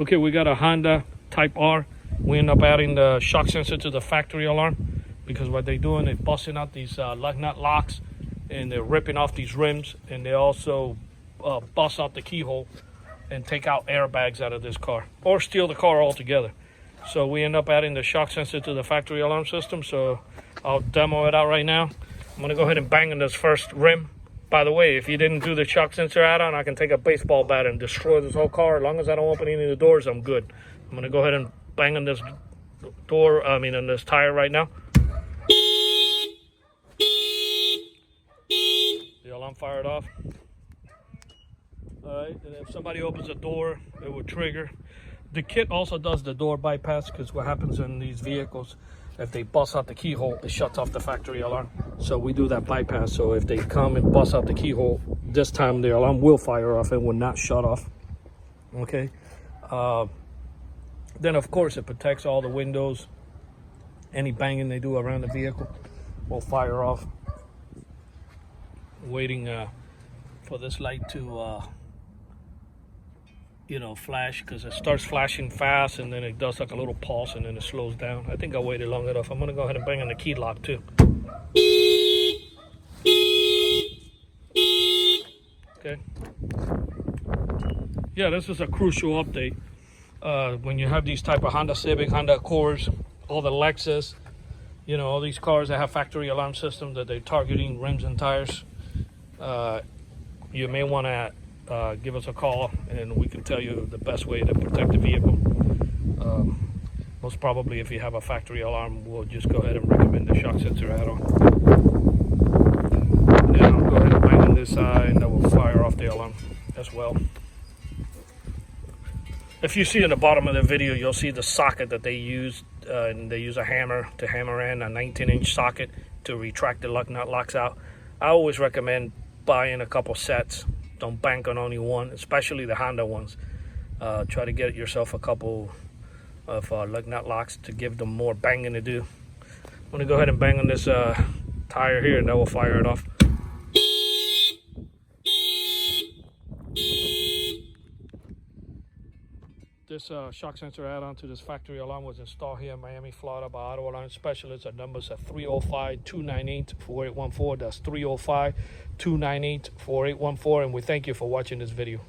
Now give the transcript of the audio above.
Okay, we got a Honda Type R. We end up adding the shock sensor to the factory alarm because what they're doing, they're busting out these lug nut locks and they're ripping off these rims, and they also bust out the keyhole and take out airbags out of this car or steal the car altogether. So we end up adding the shock sensor to the factory alarm system. So I'll demo it out right now. I'm gonna go ahead and bang on this first rim. By the way, if you didn't do the shock sensor add-on, I can take a baseball bat and destroy this whole car. As long as I don't open any of the doors, I'm good. I'm gonna go ahead and bang on this door, on this tire right now. The alarm fired off. All right, and if somebody opens the door, it will trigger. The kit also does the door bypass, because what happens in these vehicles, if they bust out the keyhole, it shuts off the factory alarm. So we do that bypass. So if they come and bust out the keyhole, this time the alarm will fire off and will not shut off. Okay. Then of course it protects all the windows. Any banging they do around the vehicle will fire off. Waiting for this light to flash, because it starts flashing fast and then it does like a little pulse and then it slows down. I think I waited long enough. I'm gonna go ahead and bang on the key lock too. Okay. Yeah, this is a crucial update. When you have these type of Honda Civic, Honda Accords, all the Lexus, all these cars that have factory alarm systems that they're targeting rims and tires, you may want to give us a call and we can tell you the best way to protect the vehicle. Most probably if you have a factory alarm, we'll just go ahead and recommend the shock sensor add-on. Then I'll go ahead and bang on this side and that will fire off the alarm as well. If you see in the bottom of the video, you'll see the socket that they use, and they use a hammer to hammer in a 19-inch socket to retract the lug nut locks out. I always recommend buying a couple sets. Don't bank on only one, especially the Honda ones. Try to get yourself a couple of lug nut locks to give them more banging to do. I'm gonna go ahead and bang on this tire here and that will fire it off. This shock sensor add-on to this factory alarm was installed here in Miami, Florida by Auto Alarm Specialists. Our numbers are 305-298-4814. That's 305-298-4814. And we thank you for watching this video.